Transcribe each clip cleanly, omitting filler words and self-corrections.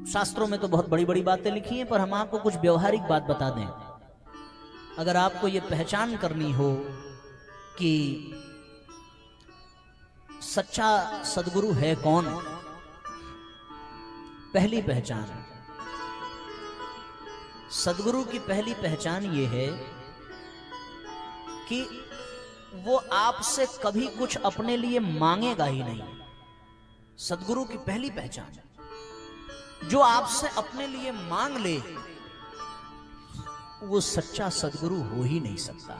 शास्त्रों में तो बहुत बड़ी बड़ी बातें लिखी हैं, पर हम आपको कुछ व्यवहारिक बात बता दें। अगर आपको ये पहचान करनी हो कि सच्चा सद्गुरु है कौन, पहली पहचान, सद्गुरु की पहली पहचान ये है कि वो आपसे कभी कुछ अपने लिए मांगेगा ही नहीं। सद्गुरु की पहली पहचान, जो आपसे अपने लिए मांग ले वो सच्चा सद्गुरु हो ही नहीं सकता,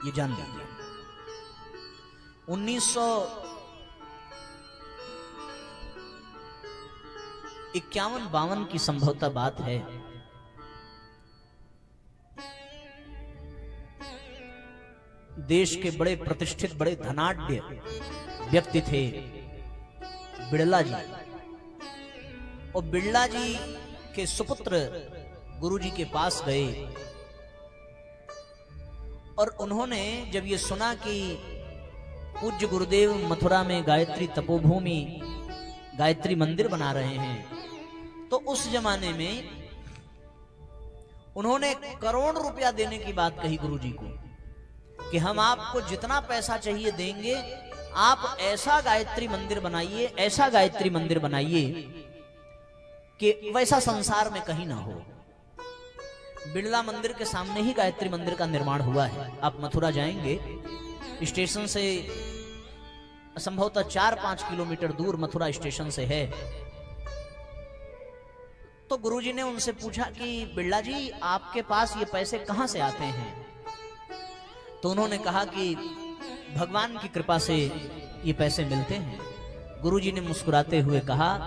ये जान लीजिए। 1951-52 की संभवतः बात है। देश के बड़े प्रतिष्ठित, बड़े धनाढ्य व्यक्ति थे बिड़ला जी, और बिड़ला जी के सुपुत्र गुरु जी के पास गए और उन्होंने जब ये सुना कि पूज्य गुरुदेव मथुरा में गायत्री तपोभूमि, गायत्री मंदिर बना रहे हैं, तो उस जमाने में उन्होंने करोड़ रुपया देने की बात कही गुरु जी को कि हम आपको जितना पैसा चाहिए देंगे, आप ऐसा गायत्री मंदिर बनाइए, ऐसा गायत्री मंदिर बनाइए कि वैसा संसार में कहीं ना हो। बिड़ला मंदिर के सामने ही गायत्री मंदिर का निर्माण हुआ है। आप मथुरा जाएंगे, स्टेशन से संभवतः 4-5 किलोमीटर दूर मथुरा स्टेशन से है। तो गुरुजी ने उनसे पूछा कि बिड़ला जी, आपके पास ये पैसे कहां से आते हैं? तो उन्होंने कहा कि भगवान की कृपा से ये पैसे मिलते हैं। गुरुजी ने मुस्कुराते हुए कहा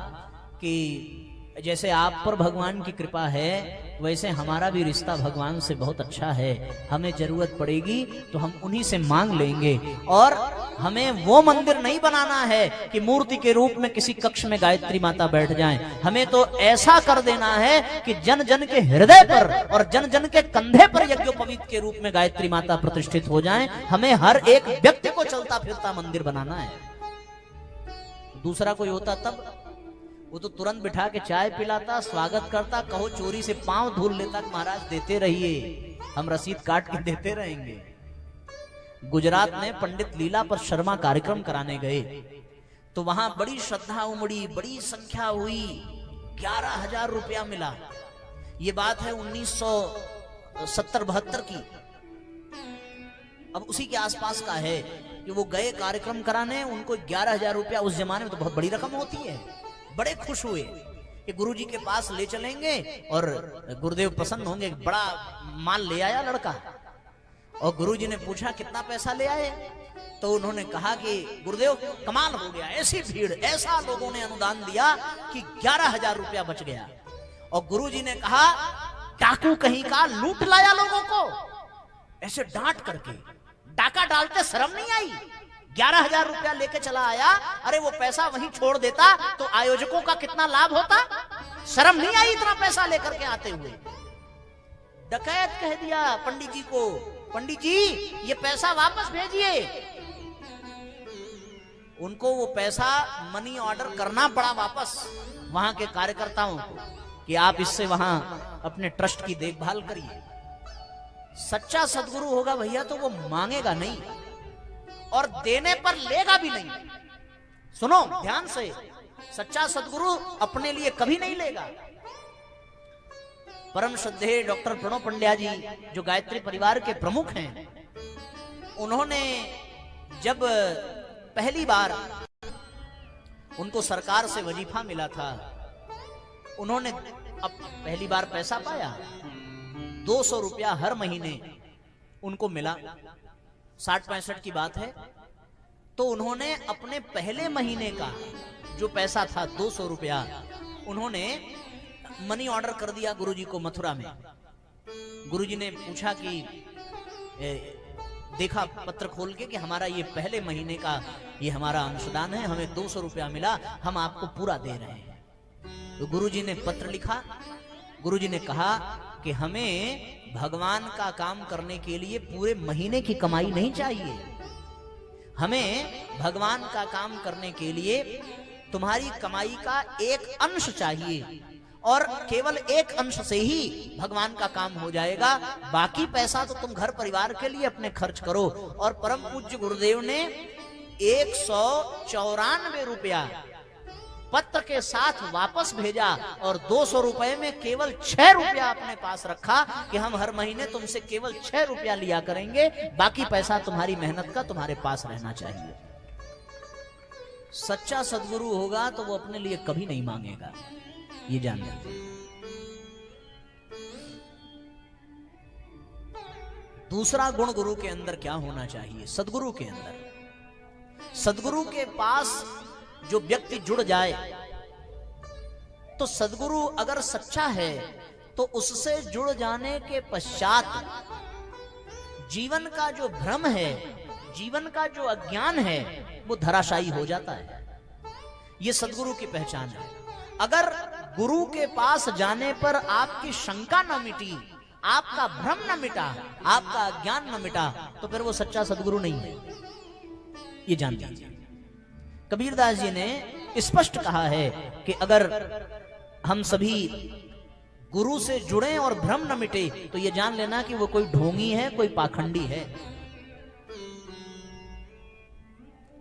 कि जैसे आप पर भगवान की कृपा है, वैसे हमारा भी रिश्ता भगवान से बहुत अच्छा है। हमें जरूरत पड़ेगी तो हम उन्हीं से मांग लेंगे, और हमें वो मंदिर नहीं बनाना है कि मूर्ति के रूप में किसी कक्ष में गायत्री माता बैठ जाएं। हमें तो ऐसा कर देना है कि जन जन के हृदय पर और जन जन के कंधे पर यज्ञोपवीत के रूप में गायत्री माता प्रतिष्ठित हो जाएं। हमें हर एक व्यक्ति को चलता फिरता मंदिर बनाना है। दूसरा कोई होता तब वो तो तुरंत बिठा के चाय पिलाता, स्वागत करता, कहो चोरी से पांव धुल लेता, महाराज देते रहिए, हम रसीद काट के देते रहेंगे। गुजरात में पंडित लीला पर शर्मा कार्यक्रम कराने गए तो वहां बड़ी श्रद्धा उमड़ी, बड़ी संख्या हुई, 11,000 रुपया मिला। ये बात है 1970-72 की। अब उसी के आसपास का है कि वो गए कार्यक्रम कराने, उनको 11,000 रुपया उस जमाने में तो बहुत बड़ी रकम होती है। बड़े खुश हुए कि गुरुजी के पास ले चलेंगे और गुरुदेव प्रसन्न होंगे, बड़ा माल ले आया लड़का। और गुरुजी ने पूछा कितना पैसा ले आए? तो उन्होंने कहा कि गुरुदेव कमाल हो गया, ऐसी भीड़, ऐसा लोगों ने अनुदान दिया कि 11,000 रुपया बच गया। और गुरुजी ने कहा डाकू कहीं का, लूट लाया लोगों को, ऐसे डांट करके। डाका डालते शर्म नहीं आई? 11,000 रुपया लेके चला आया, अरे वो पैसा वहीं छोड़ देता तो आयोजकों का कितना लाभ होता। शर्म नहीं आई इतना पैसा लेकर के आते हुए? डकैत कह दिया पंडित जी को, पंडित जी ये पैसा वापस भेजिए। उनको वो पैसा मनी ऑर्डर करना पड़ा वापस वहां के कार्यकर्ताओं को कि आप इससे वहां अपने ट्रस्ट की देखभाल करिए। सच्चा सद्गुरु होगा भैया तो वो मांगेगा नहीं और देने पर लेगा भी नहीं। सुनो ध्यान से, सच्चा सद्गुरु अपने लिए कभी नहीं लेगा। परम श्रद्धेय डॉक्टर प्रणव पंड्या जी जो गायत्री परिवार के प्रमुख हैं, उन्होंने जब पहली बार उनको सरकार से वजीफा मिला था, उन्होंने अब पहली बार पैसा पाया, 200 रुपया हर महीने उनको मिला। 60-65 की बात है। तो उन्होंने अपने पहले महीने का जो पैसा था 200 रुपया, उन्होंने मनी ऑर्डर कर दिया गुरुजी को मथुरा में। गुरुजी ने पूछा कि देखा पत्र खोल के कि हमारा ये पहले महीने का ये हमारा अंशदान है, हमें 200 रुपया मिला, हम आपको पूरा दे रहे हैं। तो गुरुजी ने पत्र लिखा। गुरुजी ने कहा कि हमें भगवान का काम करने के लिए पूरे महीने की कमाई नहीं चाहिए, हमें भगवान का काम करने के लिए तुम्हारी कमाई का एक अंश चाहिए और केवल एक अंश से ही भगवान का काम हो जाएगा। बाकी पैसा तो तुम घर परिवार के लिए अपने खर्च करो। और परम पूज्य गुरुदेव ने 194 रुपया पत्र के साथ वापस भेजा और 200 रुपए में केवल 6 रुपया अपने पास रखा कि हम हर महीने तुमसे केवल 6 रुपया लिया करेंगे, बाकी पैसा तुम्हारी मेहनत का तुम्हारे पास रहना चाहिए। सच्चा सद्गुरु होगा तो वो अपने लिए कभी नहीं मांगेगा, ये जान लेते। दूसरा गुण गुरु के अंदर क्या होना चाहिए? सद्गुरु के अंदर, सद्गुरु के पास जो व्यक्ति जुड़ जाए तो सद्गुरु अगर सच्चा है तो उससे जुड़ जाने के पश्चात जीवन का जो भ्रम है, जीवन का जो अज्ञान है, वो धराशायी हो जाता है। ये सद्गुरु की पहचान है। अगर गुरु के पास जाने पर आपकी शंका न मिटी, आपका भ्रम न मिटा, आपका अज्ञान न मिटा, तो फिर वो सच्चा सद्गुरु नहीं है, ये जान लीजिए। कबीरदास जी ने स्पष्ट कहा है कि अगर हम सभी गुरु से जुड़े और भ्रम न मिटे तो ये जान लेना कि वो कोई ढोंगी है, कोई पाखंडी है।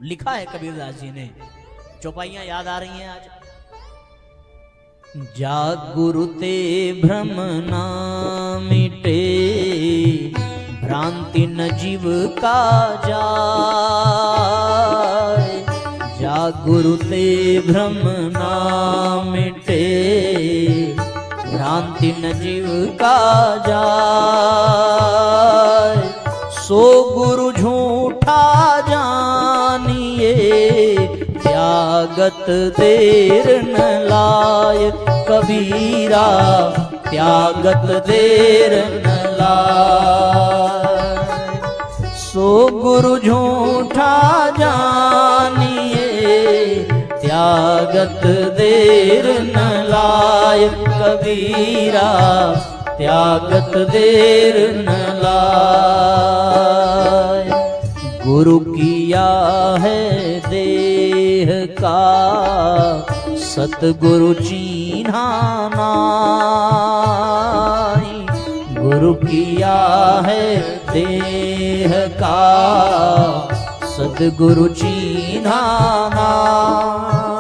लिखा है कबीरदास जी ने, चौपाइयां याद आ रही हैं आज। जाग गुरु ते भ्रम ना मिटे, भ्रांति न जीव का जाय। जाग गुरु ते भ्रम ना मिटे, भ्रांति न जीव का जाय। सो गुरु झूठा जानिए, त्यागत देर न लाय। कबीरा त्यागत देर न लाय। सो गुरु झूठा जानिए, त्यागत देर न लाय। कबीरा त्यागत देर न लाय। गुरु किया है देह का, सतगुरु चीन्हा नाई। गुरु किया है देह का, सतगुरु चीन्हा नाई।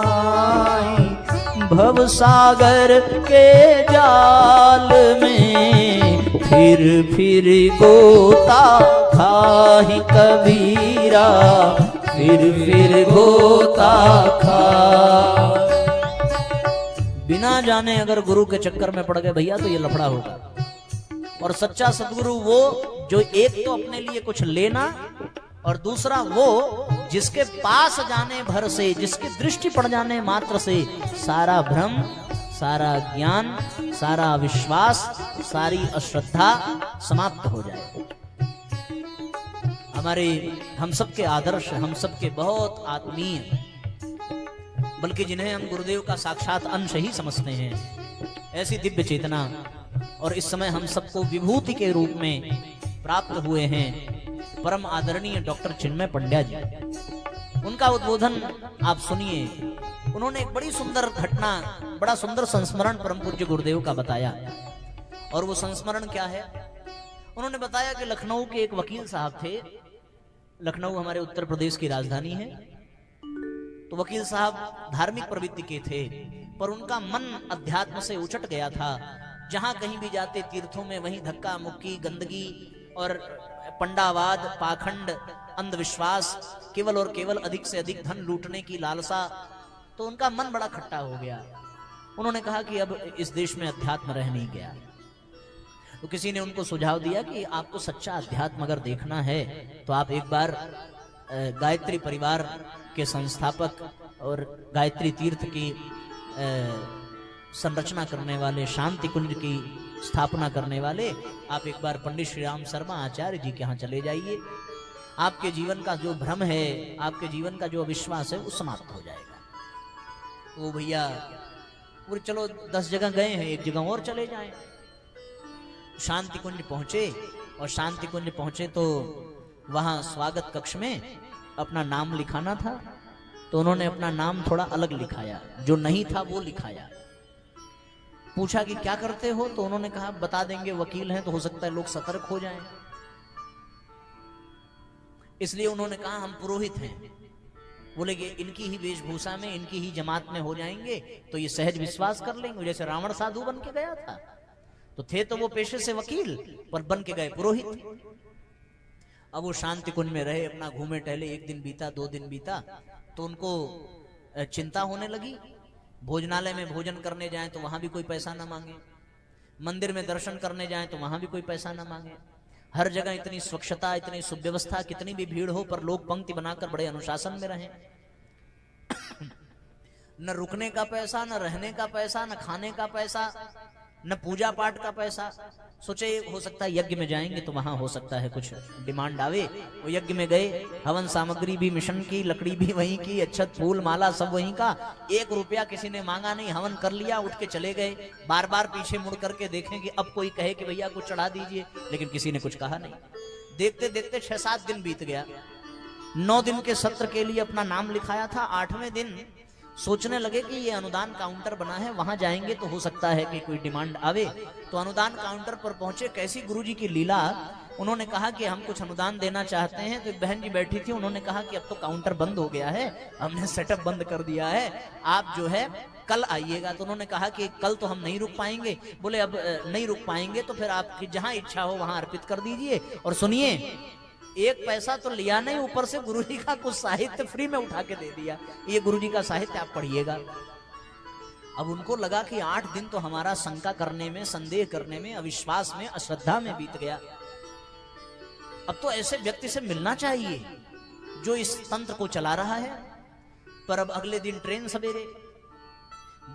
भव सागर के जाल में फिर फिर गोता खाहि। कबीरा फिर गोता खा। बिना जाने अगर गुरु के चक्कर में पड़ गए भैया तो ये लफड़ा होगा। और सच्चा सद्गुरु वो जो एक तो अपने लिए कुछ लेना और दूसरा वो जिसके पास जाने भर से, जिसकी दृष्टि पड़ जाने मात्र से सारा भ्रम, सारा ज्ञान, सारा विश्वास, सारी अश्रद्धा समाप्त हो जाए। हम सबके आदर्श, हम सबके बहुत आत्मीय, बल्कि जिन्हें हम गुरुदेव का साक्षात अंश ही समझते हैं, ऐसी दिव्य चेतना और इस समय हम सबको विभूति के रूप में प्राप्त हुए हैं परम आदरणीय डॉक्टर चिन्मय पंड्या जी। उनका उद्बोधन आप सुनिए। उन्होंने एक बड़ी सुंदर घटना, बड़ा सुंदर संस्मरण परम पूज्य गुरुदेव का बताया। और वो संस्मरण क्या है? उन्होंने बताया कि लखनऊ के एक वकील साहब थे। लखनऊ हमारे उत्तर प्रदेश की राजधानी है। तो वकील साहब धार्मिक प्रवृत्ति के थे, पर उनका मन अध्यात्म से उचट गया था। जहां कहीं भी जाते तीर्थों में वहीं धक्का मुक्की, गंदगी और पंडावाद, पाखंड, अंधविश्वास, केवल और केवल अधिक से अधिक धन लूटने की लालसा। तो उनका मन बड़ा खट्टा हो गया। उन्होंने कहा कि अब इस देश में अध्यात्म रह नहीं गया। तो किसी ने उनको सुझाव दिया कि आपको सच्चा अध्यात्म अगर देखना है तो आप एक बार गायत्री परिवार के संस्थापक और गायत्री तीर्थ की संरचना करने वाले, शांति कुंज की स्थापना करने वाले, आप एक बार पंडित श्री राम शर्मा आचार्य जी के यहाँ चले जाइए। आपके जीवन का जो भ्रम है, आपके जीवन का जो अविश्वास है, वो समाप्त हो जाएगा। तो भैया पूरे चलो 10 जगह गए हैं, एक जगह और चले जाएं। शांति कुंज पहुंचे और शांति कुंज पहुंचे तो वहां स्वागत कक्ष में अपना नाम लिखाना था तो उन्होंने अपना नाम थोड़ा अलग लिखाया, जो नहीं था वो लिखाया। पूछा कि क्या करते हो, तो उन्होंने कहा बता देंगे, वकील हैं तो हो सकता है लोग सतर्क हो जाएं, इसलिए उन्होंने कहा हम पुरोहित हैं। बोले कि इनकी ही वेशभूषा में, इनकी ही जमात में हो जाएंगे तो ये सहज विश्वास कर लेंगे। जैसे रावण साधु बन के गया था, तो थे तो वो पेशे से वकील, पर बन के गए पुरोहित। अब वो शांति कुंज में रहे, अपना घूमे टहले। 1 दिन बीता, 2 दिन बीता, तो उनको चिंता होने लगी। भोजनालय में भोजन करने जाएं तो वहां भी कोई पैसा ना मांगे, मंदिर में दर्शन करने जाएं तो वहां भी कोई पैसा ना मांगे। हर जगह इतनी स्वच्छता, इतनी सुव्यवस्था, कितनी भी भीड़ हो, पर लोग पंक्ति बनाकर बड़े अनुशासन में रहें। न रुकने का पैसा, न रहने का पैसा, न खाने का पैसा, न पूजा पाठ का पैसा। सोचे हो सकता है यज्ञ में जाएंगे तो वहां हो सकता है कुछ डिमांड आवे। वो यज्ञ में गए, हवन सामग्री भी मिशन की, लकड़ी भी वहीं की, अच्छत फूल माला सब वहीं का। 1 रुपया किसी ने मांगा नहीं, हवन कर लिया, उठ के चले गए। बार बार पीछे मुड़ करके देखें कि अब कोई कहे कि भैया कुछ चढ़ा दीजिए, लेकिन किसी ने कुछ कहा नहीं। देखते देखते 6-7 दिन बीत गया। 9 दिन के सत्र के लिए अपना नाम लिखाया था। 8वें दिन सोचने लगे कि ये अनुदान काउंटर बना है, वहां जाएंगे तो हो सकता है कि कोई डिमांड आवे। तो अनुदान काउंटर पर पहुंचे। कैसी गुरुजी की लीला, उन्होंने कहा कि हम कुछ अनुदान देना चाहते हैं। तो बहन जी बैठी थी, उन्होंने कहा कि अब तो काउंटर बंद हो गया है, हमने सेटअप बंद कर दिया है, आप जो है कल आइएगा। तो उन्होंने कहा कि कल तो हम नहीं रुक पाएंगे। बोले अब नहीं रुक पाएंगे तो फिर आपकी जहां इच्छा हो वहां अर्पित कर दीजिए। और सुनिए, 1 पैसा तो लिया नहीं, ऊपर से गुरुजी का कुछ साहित्य फ्री में उठा के दे दिया, ये गुरुजी का साहित्य आप पढ़िएगा। अब उनको लगा कि 8 दिन तो हमारा शंका करने में, संदेह करने में, अविश्वास में, अश्रद्धा में बीत गया। अब तो ऐसे व्यक्ति से मिलना चाहिए जो इस तंत्र को चला रहा है। पर अब अगले दिन ट्रेन सवेरे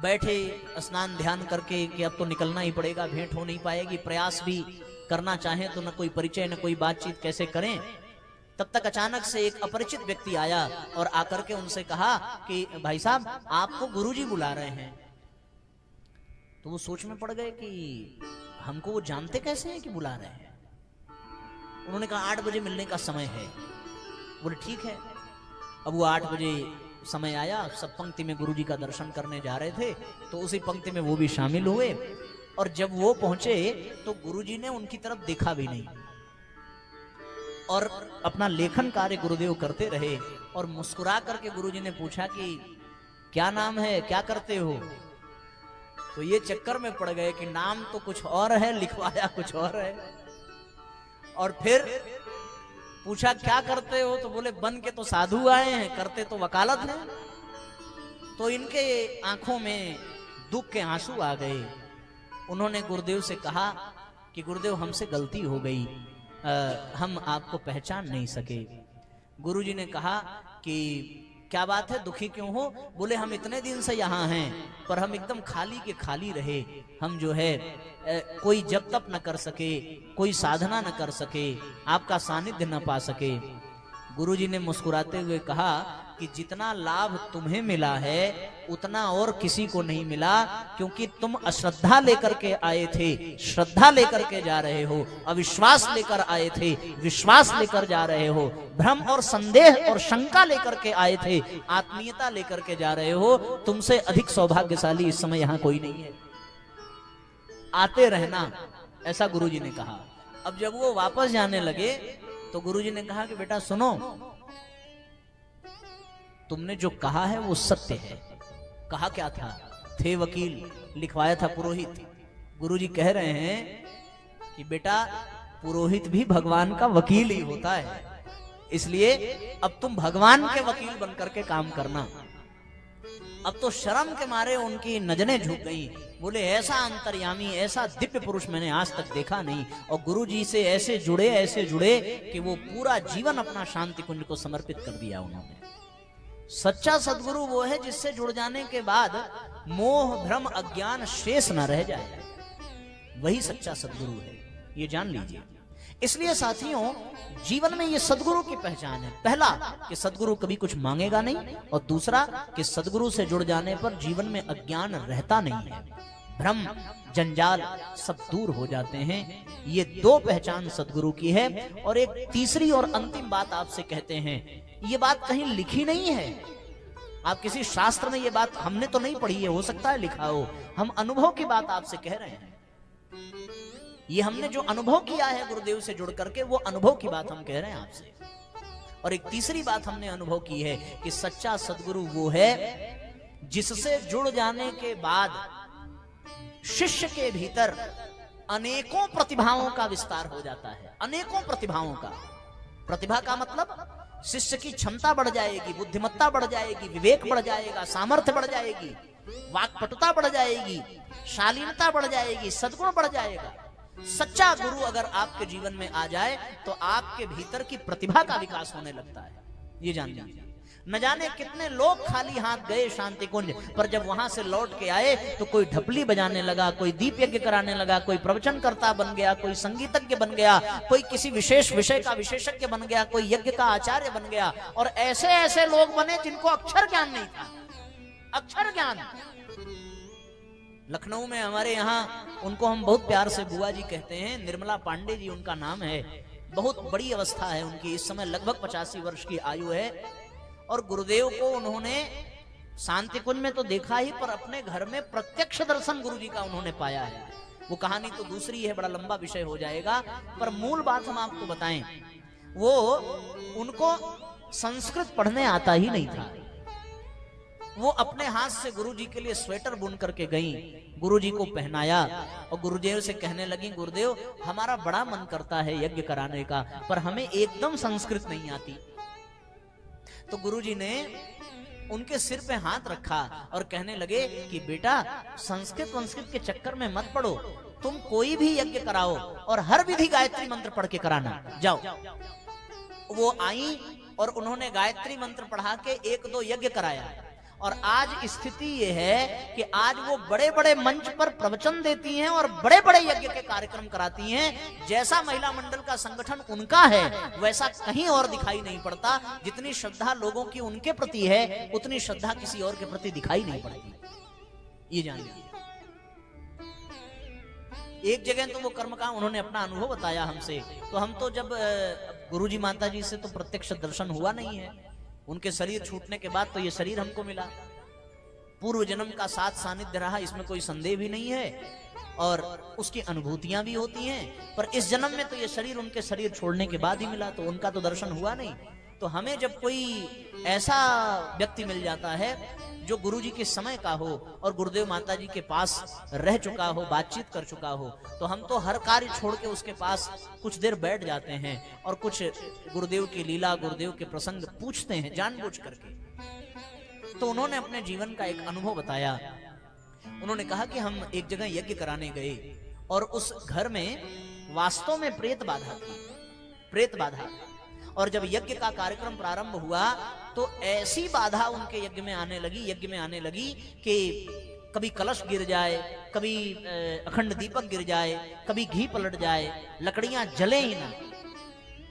बैठे, स्नान ध्यान करके कि अब तो निकलना ही पड़ेगा, भेंट हो नहीं पाएगी। प्रयास भी करना चाहें तो न कोई परिचय, न कोई बातचीत, कैसे करें। तब तक अचानक से एक अपरिचित व्यक्ति आया और आकर के उनसे कहा कि भाई साहब आपको गुरुजी बुला रहे हैं। तो वो सोच में पड़ गए कि हमको वो जानते कैसे हैं कि बुला रहे हैं। उन्होंने कहा 8 बजे मिलने का समय है। बोले ठीक है। अब वो 8 बजे समय आया, सब पंक्ति में गुरुजी का दर्शन करने जा रहे थे, तो उसी पंक्ति में वो भी शामिल हुए। और जब वो पहुंचे तो गुरुजी ने उनकी तरफ देखा भी नहीं और अपना लेखन कार्य गुरुदेव करते रहे। और मुस्कुरा करके गुरुजी ने पूछा कि क्या नाम है, क्या करते हो। तो ये चक्कर में पड़ गए कि नाम तो कुछ और है, लिखवाया कुछ और है। और फिर पूछा क्या करते हो, तो बोले बन के तो साधु आए हैं, करते तो वकालत है। तो इनके आंखों में दुख के आंसू आ गए। उन्होंने गुरुदेव से कहा कि गुरुदेव हमसे गलती हो गई, हम आपको पहचान नहीं सके। गुरुजी ने कहा कि क्या बात है, दुखी क्यों हो। बोले हम इतने दिन से यहाँ हैं, पर हम एकदम खाली के खाली रहे। हम जो है कोई जप तप न कर सके, कोई साधना न कर सके, आपका सानिध्य न पा सके। गुरुजी ने मुस्कुराते हुए कहा कि जितना लाभ तुम्हें मिला है उतना और किसी को नहीं मिला, क्योंकि तुम अश्रद्धा लेकर के आए थे, श्रद्धा लेकर के जा रहे हो। अविश्वास लेकर आए थे, विश्वास लेकर जा रहे हो। भ्रम और संदेह और शंका लेकर के आए थे, आत्मीयता लेकर के जा रहे हो। तुमसे अधिक सौभाग्यशाली इस समय यहाँ कोई नहीं है। आते रहना, ऐसा गुरुजी ने कहा। अब जब वो वापस जाने लगे तो गुरुजी ने कहा कि बेटा सुनो, तुमने जो कहा है वो सत्य है। कहा क्या था, थे वकील, लिखवाया था पुरोहित। गुरुजी कह रहे हैं कि बेटा पुरोहित भी भगवान का वकील ही होता है, इसलिए अब तुम भगवान के वकील बनकर के काम करना। अब तो शर्म के मारे उनकी नजरें झुक गई। बोले ऐसा अंतर्यामी, ऐसा दिव्य पुरुष मैंने आज तक देखा नहीं। और गुरुजी से ऐसे जुड़े कि वो पूरा जीवन अपना शांति कुंज को समर्पित कर दिया उन्होंने। सच्चा सदगुरु वो है जिससे जुड़ जाने के बाद मोह भ्रम अज्ञान शेष न रह जाए, वही सच्चा सदगुरु है, ये जान लीजिए। इसलिए साथियों, जीवन में ये सदगुरु की पहचान है। पहला कि सदगुरु कभी कुछ मांगेगा नहीं, और दूसरा कि सदगुरु से जुड़ जाने पर जीवन में अज्ञान रहता नहीं है, भ्रम जंजाल सब दूर हो जाते हैं। ये 2 पहचान सदगुरु की है। और एक तीसरी और अंतिम बात आपसे कहते हैं, ये बात कहीं लिखी नहीं है, आप किसी शास्त्र में ये बात हमने तो नहीं पढ़ी है, हो सकता है लिखा हो, हम अनुभव की बात आपसे कह रहे हैं। ये हमने जो अनुभव किया है गुरुदेव से जुड़ करके, वो अनुभव की बात हम कह रहे हैं आपसे। और एक तीसरी बात हमने अनुभव की है कि सच्चा सद्गुरु वो है जिससे जुड़ जाने के बाद शिष्य के भीतर अनेकों प्रतिभाओं का विस्तार हो जाता है। अनेकों प्रतिभाओं का, प्रतिभा का मतलब शिष्य की क्षमता बढ़ जाएगी, बुद्धिमत्ता बढ़ जाएगी, विवेक बढ़ जाएगा, सामर्थ्य बढ़ जाएगी, वाक्पटुता बढ़ जाएगी, शालीनता बढ़ जाएगी, सद्गुण बढ़ जाएगा। सच्चा गुरु अगर आपके जीवन में आ जाए तो आपके भीतर की प्रतिभा का विकास होने लगता है। ये जान लीजिए। न जाने कितने लोग खाली हाथ गए शांति कुंज, पर जब वहां से लौट के आए तो कोई ढपली बजाने लगा, कोई दीप यज्ञ कराने लगा, कोई प्रवचनकर्ता बन गया, कोई संगीतज्ञ बन गया, कोई किसी विशेष विषय का विशेषज्ञ बन गया, कोई यज्ञ का आचार्य बन गया। और ऐसे ऐसे लोग बने जिनको अक्षर ज्ञान नहीं था। अक्षर ज्ञान। लखनऊ में हमारे यहाँ उनको हम बहुत प्यार से बुआ जी कहते हैं, निर्मला पांडे जी उनका नाम है। बहुत बड़ी अवस्था है उनकी, इस समय लगभग 85 वर्ष की आयु है। और गुरुदेव को उन्होंने शांति कुंज में तो देखा ही, पर अपने घर में प्रत्यक्ष दर्शन गुरु जी का उन्होंने पाया है। वो कहानी तो दूसरी है, बड़ा लंबा विषय हो जाएगा, पर मूल बात हम आपको बताएं। वो उनको संस्कृत पढ़ने आता ही नहीं था। वो अपने हाथ से गुरुजी के लिए स्वेटर बुन करके गई, गुरुजी को पहनाया और गुरुदेव से कहने लगी, गुरुदेव हमारा बड़ा मन करता है यज्ञ कराने का, पर हमें एकदम संस्कृत नहीं आती। तो गुरुजी ने उनके सिर पे हाथ रखा और कहने लगे कि बेटा संस्कृत के चक्कर में मत पड़ो, तुम कोई भी यज्ञ कराओ और हर विधि गायत्री मंत्र पढ़ के कराना, जाओ। वो आई और उन्होंने गायत्री मंत्र पढ़ा के 1-2 यज्ञ कराया। और आज स्थिति ये है कि आज वो बड़े बड़े मंच पर प्रवचन देती हैं और बड़े बड़े यज्ञ के कार्यक्रम कराती हैं। जैसा महिला मंडल का संगठन उनका है वैसा कहीं और दिखाई नहीं पड़ता। जितनी श्रद्धा लोगों की उनके प्रति है, उतनी श्रद्धा किसी और के प्रति दिखाई नहीं पड़ती। ये जान लीजिए। एक जगह तो वो कर्म का उन्होंने अपना अनुभव बताया हमसे, तो हम तो जब गुरुजी माता जी से तो प्रत्यक्ष दर्शन हुआ नहीं है, उनके शरीर छूटने के बाद तो ये शरीर हमको मिला। पूर्व जन्म का साथ सानिध्य रहा, इसमें कोई संदेह भी नहीं है, और उसकी अनुभूतियां भी होती हैं। पर इस जन्म में तो ये शरीर उनके शरीर छोड़ने के बाद ही मिला, तो उनका तो दर्शन हुआ नहीं। तो हमें जब कोई ऐसा व्यक्ति मिल जाता है जो गुरुजी के समय का हो और गुरुदेव माता जी के पास रह चुका हो, बातचीत कर चुका हो, तो हम तो हर कार्य छोड़ के उसके पास कुछ देर बैठ जाते हैं और कुछ गुरुदेव की लीला, गुरुदेव के प्रसंग पूछते हैं जानबूझ करके। तो उन्होंने अपने जीवन का एक अनुभव बताया। उन्होंने कहा कि हम एक जगह यज्ञ कराने गए और उस घर में वास्तव में प्रेत बाधा थी, प्रेत बाधा। और जब यज्ञ का कार्यक्रम प्रारंभ हुआ तो ऐसी बाधा उनके यज्ञ में आने लगी कि कभी कलश गिर जाए, कभी अखंड दीपक गिर जाए, कभी घी पलट जाए, लकड़ियां जले ही ना।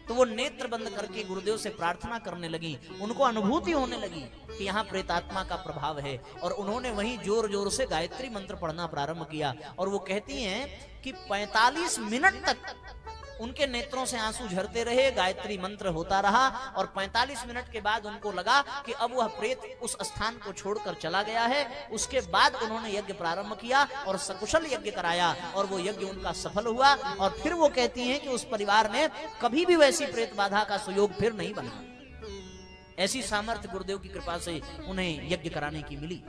तो वो नेत्र बंद करके गुरुदेव से प्रार्थना करने लगी। उनको अनुभूति होने लगी कि यहाँ प्रेतात्मा का प्रभाव है, और उन्होंने वहीं जोर जोर से गायत्री मंत्र पढ़ना प्रारंभ किया। और वो कहती हैं कि 45 मिनट तक उनके नेत्रों से आंसू झरते रहे, गायत्री मंत्र होता रहा, और 45 मिनट के बाद उनको लगा कि अब वह प्रेत उस स्थान को छोड़कर चला गया है। उसके बाद उन्होंने यज्ञ प्रारंभ किया और सकुशल यज्ञ कराया, और वो यज्ञ उनका सफल हुआ। और फिर वो कहती हैं कि उस परिवार में कभी भी वैसी प्रेत बाधा का सुयोग फिर नहीं बना। ऐसी सामर्थ्य गुरुदेव की कृपा से उन्हें यज्ञ कराने की मिली।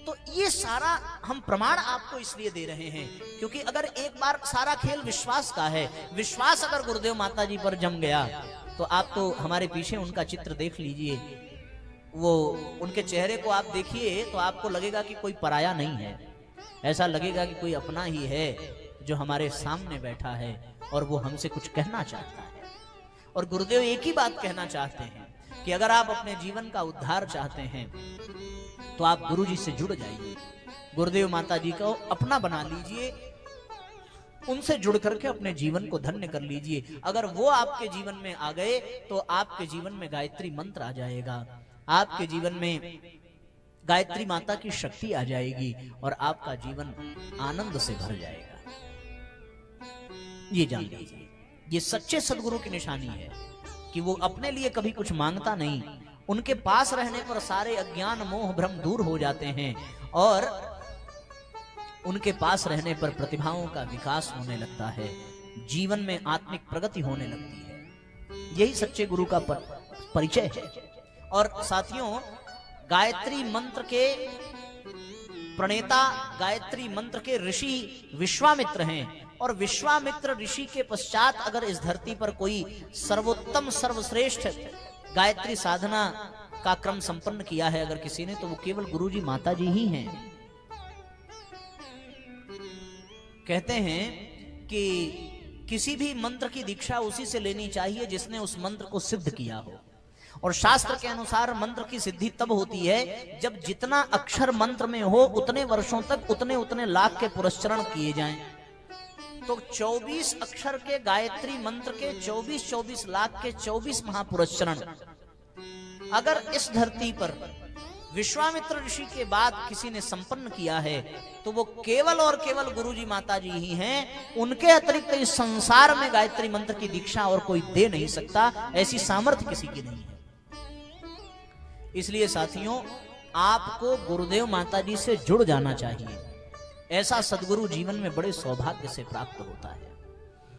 तो ये सारा हम प्रमाण आपको इसलिए दे रहे हैं क्योंकि अगर एक बार सारा खेल विश्वास का है, विश्वास अगर गुरुदेव माता जी पर जम गया तो आप तो हमारे पीछे उनका चित्र देख लीजिए, वो उनके चेहरे को आप देखिए तो आपको लगेगा कि कोई पराया नहीं है, ऐसा लगेगा कि कोई अपना ही है जो हमारे सामने बैठा है और वो हमसे कुछ कहना चाहता है। और गुरुदेव एक ही बात कहना चाहते हैं कि अगर आप अपने जीवन का उद्धार चाहते हैं तो आप गुरुजी से जुड़ जाइए, गुरुदेव माता जी को अपना बना लीजिए, उनसे जुड़ करके अपने जीवन को धन्य कर लीजिए। अगर वो आपके जीवन में आ गए तो आपके जीवन में गायत्री मंत्र आ जाएगा, आपके जीवन में गायत्री माता की शक्ति आ जाएगी और आपका जीवन आनंद से भर जाएगा। ये जान लीजिए, ये सच्चे सदगुरु की निशानी है कि वो अपने लिए कभी कुछ मांगता नहीं उनके पास रहने पर सारे अज्ञान मोह भ्रम दूर हो जाते हैं और उनके पास रहने पर प्रतिभाओं का विकास होने लगता है, जीवन में आत्मिक प्रगति होने लगती है। यही सच्चे गुरु का परिचय है। और साथियों, गायत्री मंत्र के प्रणेता, गायत्री मंत्र के ऋषि विश्वामित्र हैं और विश्वामित्र ऋषि के पश्चात अगर इस धरती पर कोई सर्वोत्तम सर्वश्रेष्ठ गायत्री साधना का क्रम संपन्न किया है अगर किसी ने, तो वो केवल गुरुजी माता जी ही हैं। कहते हैं कि किसी भी मंत्र की दीक्षा उसी से लेनी चाहिए जिसने उस मंत्र को सिद्ध किया हो। और शास्त्र के अनुसार मंत्र की सिद्धि तब होती है जब जितना अक्षर मंत्र में हो उतने वर्षों तक उतने लाख के पुरस्चरण किए जाएं। तो 24 अक्षर के गायत्री मंत्र के 24 लाख के 24 महापुरस्चरण अगर इस धरती पर विश्वामित्र ऋषि के बाद किसी ने संपन्न किया है तो वो केवल और केवल गुरुजी माता जी ही हैं। उनके अतिरिक्त इस संसार में गायत्री मंत्र की दीक्षा और कोई दे नहीं सकता, ऐसी सामर्थ्य किसी की नहीं है। इसलिए साथियों, आपको गुरुदेव माता जी से जुड़ जाना चाहिए। ऐसा सद्गुरु जीवन में बड़े सौभाग्य से प्राप्त होता है।